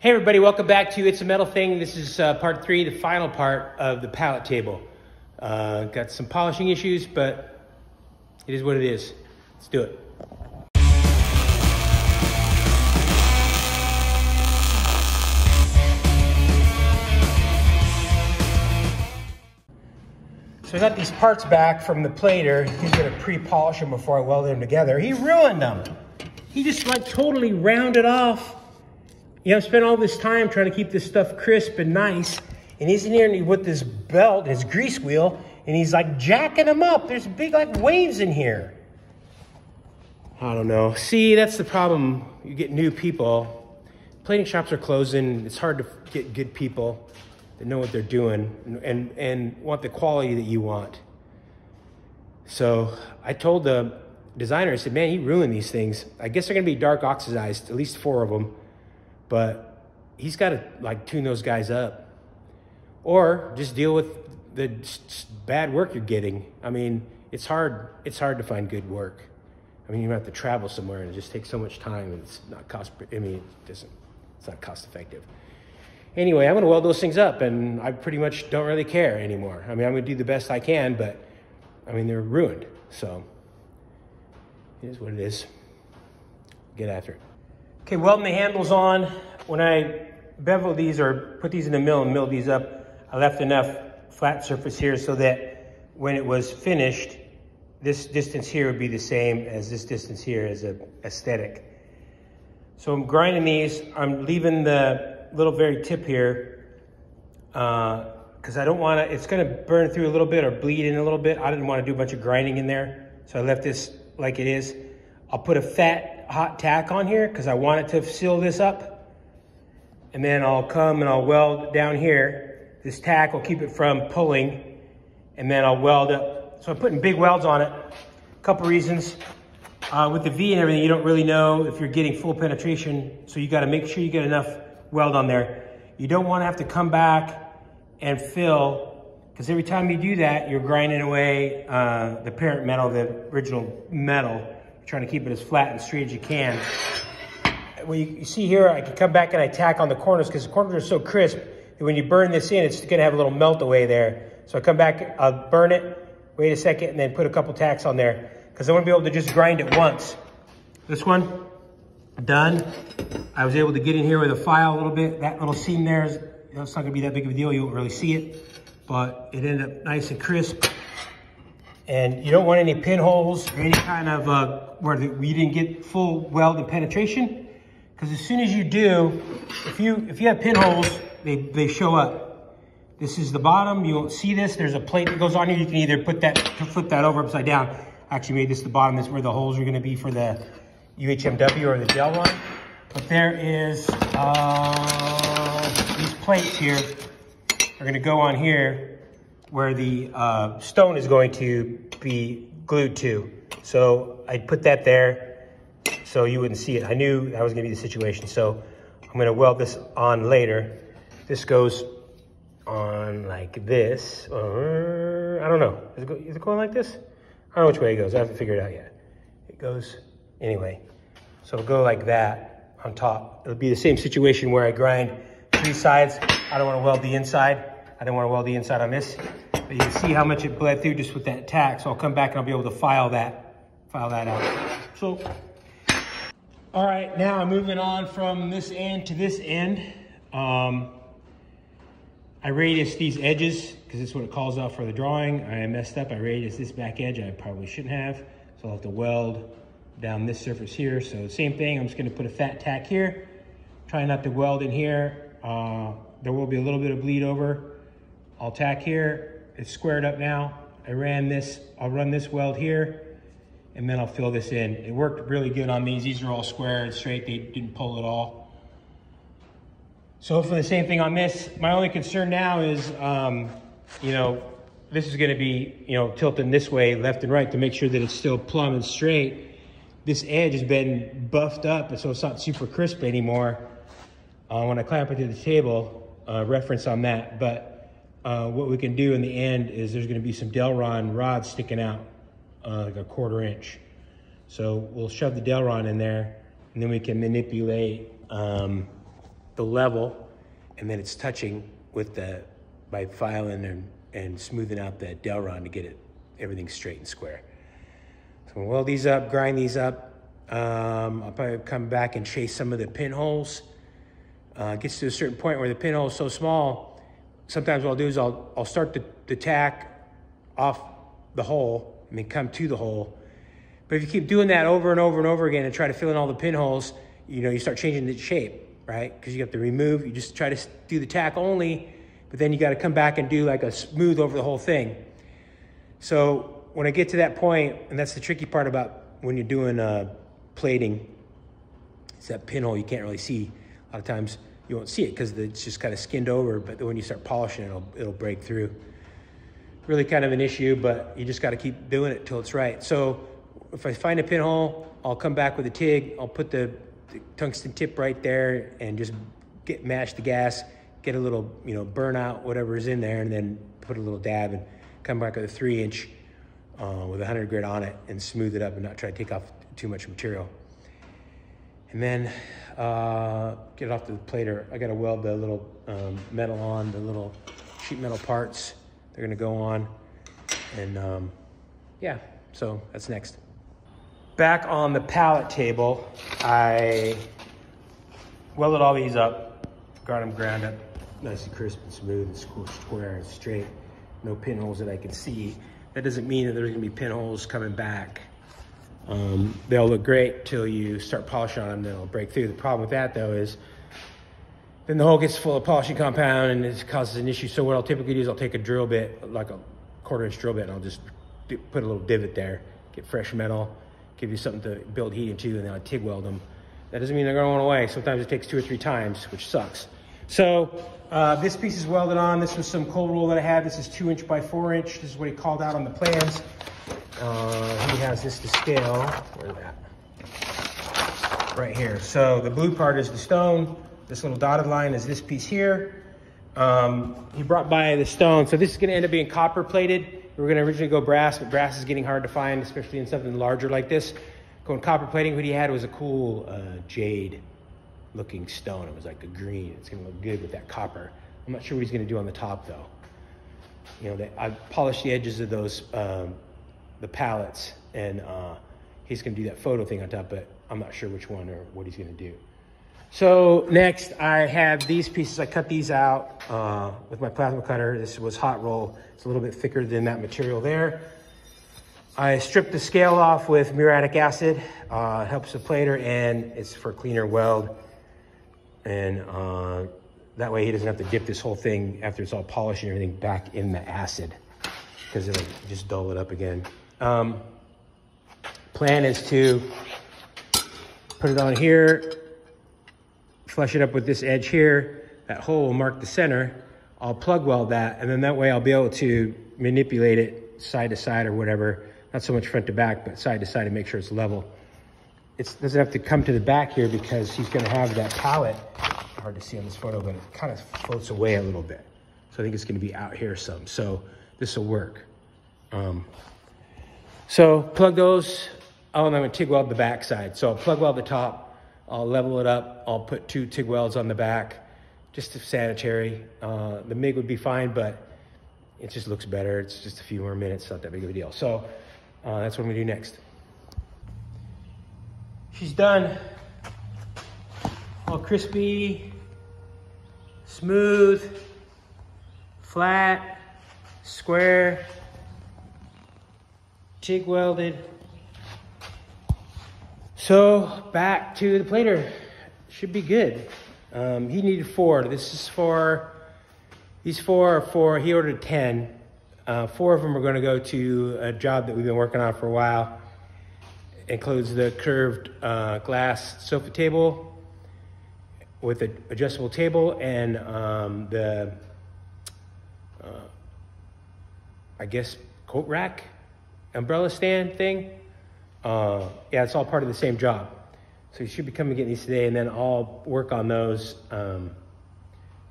Hey everybody, welcome back to It's a Metal Thing. This is part 3, the final part of the pallet table. Got some polishing issues, but it is what it is. Let's do it. So I got these parts back from the plater. He's gonna pre-polish them before I weld them together. He ruined them. He just like totally rounded off. You know, I've spent all this time trying to keep this stuff crisp and nice, and he's in here with this belt, his grease wheel, and he's like jacking them up. There's big like waves in here. I don't know. See, that's the problem. You get new people. Plating shops are closing. It's hard to get good people that know what they're doing and want the quality that you want. So I told the designer, I said, man, he ruined these things. I guess they're gonna be dark oxidized, at least 4 of them. But he's got to like tune those guys up, or just deal with the bad work you're getting. I mean, it's hard to find good work. I mean, you have to travel somewhere, and it just takes so much time, and it's not it's not cost effective. Anyway, I'm gonna weld those things up, and I pretty much don't really care anymore. I mean, I'm gonna do the best I can, but I mean, they're ruined. So it is what it is. Get after it. Okay, welding the handles on. When I bevel these or put these in the mill and mill these up, I left enough flat surface here so that when it was finished, this distance here would be the same as this distance here as a aesthetic. So I'm grinding these. I'm leaving the little very tip here because I don't want to, it's going to burn through a little bit or bleed in a little bit. I didn't want to do a bunch of grinding in there, so I left this like it is. I'll put a fat hot tack on here because I want it to seal this up. And then I'll come and I'll weld down here. This tack will keep it from pulling, and then I'll weld up. So I'm putting big welds on it. A couple reasons. With the V and everything, you don't really know if you're getting full penetration, so you got to make sure you get enough weld on there. You don't want to have to come back and fill, because every time you do that, you're grinding away the parent metal, the original metal. Trying to keep it as flat and straight as you can. Well, you see here, I can come back and I tack on the corners because the corners are so crisp that when you burn this in, it's gonna have a little melt away there. So I come back, I'll burn it, wait a second, and then put a couple tacks on there because I want to be able to just grind it once. This one, done. I was able to get in here with a file a little bit. That little seam there, it's not gonna be that big of a deal. You won't really see it, but it ended up nice and crisp. And you don't want any pinholes or any kind of where you didn't get full weld and penetration, because as soon as you do, if you have pinholes, they show up. This is the bottom. You won't see this. There's a plate that goes on here. You can either flip that over upside down. I actually made this the bottom. This is where the holes are going to be for the UHMW or the Delron. But there is these plates here are going to go on here, where the stone is going to be glued to. So I put that there so you wouldn't see it. I knew that was gonna be the situation. So I'm gonna weld this on later. This goes on like this. I don't know, is it going like this? I don't know which way it goes, I haven't figured it out yet. It goes, anyway. So it'll go like that on top. It'll be the same situation where I grind 3 sides. I don't wanna weld the inside. I didn't want to weld the inside on this, but you can see how much it bled through just with that tack. So I'll come back and I'll be able to file that out. So, all right, now I'm moving on from this end to this end. I radius these edges because it's what it calls out for the drawing. I messed up, I radius this back edge. I probably shouldn't have. So I'll have to weld down this surface here. So same thing, I'm just gonna put a fat tack here. Try not to weld in here. There will be a little bit of bleed over. I'll tack here, it's squared up now. I'll run this weld here, and then I'll fill this in. It worked really good on these. These are all square and straight. They didn't pull at all. So hopefully the same thing on this. My only concern now is, you know, this is gonna be, you know, tilting this way, left and right, to make sure that it's still plumb and straight. This edge has been buffed up, and so it's not super crisp anymore. When I clamp it to the table, reference on that. But what we can do in the end is there's going to be some Delron rods sticking out like a 1/4 inch. So we'll shove the Delron in there, and then we can manipulate the the level, and then it's touching with the, by filing and smoothing out the Delron to get everything straight and square. So we'll weld these up, grind these up. I'll probably come back and chase some of the pinholes. It gets to a certain point where the pinhole is so small, sometimes what I'll do is I'll start the tack off the hole and then come to the hole. But if you keep doing that over and over and over again and try to fill in all the pinholes, you know, you start changing the shape, right? Because you have to remove, you just try to do the tack only, but then you got to come back and do like a smooth over the whole thing. So when I get to that point, and that's the tricky part about when you're doing plating, it's that pinhole you can't really see. A lot of times you won't see it because it's just kind of skinned over, but when you start polishing it, it'll break through. Really kind of an issue, but you just got to keep doing it till it's right. So if I find a pinhole, I'll come back with a TIG. I'll put the tungsten tip right there and just mash the gas, get a little, you know, burn out whatever is in there, and then put a little dab and come back with a 3-inch with 100 grit on it and smooth it up and not try to take off too much material. And then get it off to the plater. I got to weld the little metal on, the little sheet metal parts. They're gonna go on, and yeah, so that's next. Back on the pallet table, I welded all these up, got them ground up nice and crisp and smooth and square and straight. No pinholes that I can see. That doesn't mean that there's gonna be pinholes coming back. They'll look great till you start polishing on them, then they'll break through. The problem with that though is then the hole gets full of polishing compound and it causes an issue. So what I'll typically do is I'll take a drill bit, like a 1/4-inch drill bit, and I'll just put a little divot there, get fresh metal, give you something to build heat into, and then I TIG weld them. That doesn't mean they're going away. Sometimes it takes 2 or 3 times, which sucks. So this piece is welded on. This was some cold roll that I had. This is 2-inch by 4-inch. This is what he called out on the plans. He has this to scale. Where's that? Right here. So the blue part is the stone. This little dotted line is this piece here. He brought by the stone. So this is gonna end up being copper plated. We were gonna originally go brass, but brass is getting hard to find, especially in something larger like this. Going copper plating, what he had was a cool jade looking stone. It was like a green. It's gonna look good with that copper. I'm not sure what he's gonna do on the top though. You know, I polished the edges of those, the pallets, and he's gonna do that photo thing on top, but I'm not sure which one or what he's gonna do. So next I have these pieces. I cut these out with my plasma cutter. This was hot roll. It's a little bit thicker than that material there. I stripped the scale off with muriatic acid. It helps the plater, and it's for cleaner weld. And that way he doesn't have to dip this whole thing after it's all polished and everything back in the acid, because it'll just dull it up again. Plan is to put it on here, flush it up with this edge here. That hole will mark the center. I'll plug weld that, and then that way I'll be able to manipulate it side to side or whatever. Not so much front to back, but side to side to make sure it's level. It doesn't have to come to the back here because he's gonna have that pallet. Hard to see on this photo, but it kind of floats away a little bit. So I think it's gonna be out here some. So this will work. So plug those. Oh, and I'm gonna TIG weld the back side. So I'll plug weld the top. I'll level it up. I'll put 2 TIG welds on the back, just sanitary. The MIG would be fine, but it just looks better. It's just a few more minutes, not that big of a deal. So that's what I'm gonna do next. She's done. All crispy, smooth, flat, square, TIG welded. So back to the plater. Should be good. He needed 4. This is for, these 4 are for, he ordered 10. 4 of them are gonna go to a job that we've been working on for a while. It includes the curved glass sofa table with an adjustable table and the, I guess, coat rack, umbrella stand thing. Yeah, it's all part of the same job. So you should be coming and getting these today, and then I'll work on those,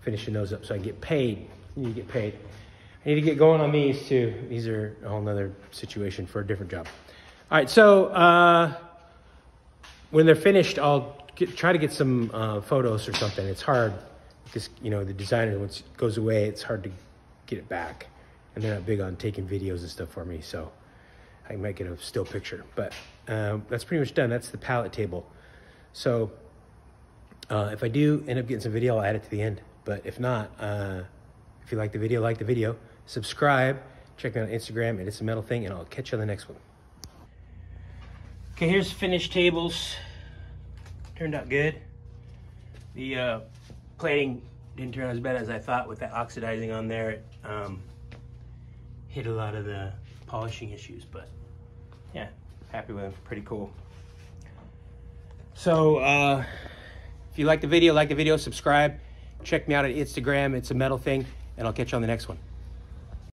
finishing those up so I can get paid. I need to get paid. I need to get going on these too. These are a whole nother situation for a different job. All right, so when they're finished, I'll try to get some photos or something. It's hard because, you know, the designer, once it goes away, it's hard to get it back. And they're not big on taking videos and stuff for me, so I might get a still picture. But that's pretty much done. That's the palette table. So if I do end up getting some video, I'll add it to the end. But if not, if you like the video, subscribe, check me out on Instagram, and It's a Metal Thing, and I'll catch you on the next one. Okay, here's finished tables. Turned out good. The plating didn't turn out as bad as I thought with that oxidizing on there. It hit a lot of the polishing issues, but yeah, happy with them. Pretty cool. So if you like the video, subscribe. Check me out on Instagram. It's a Metal Thing, and I'll catch you on the next one.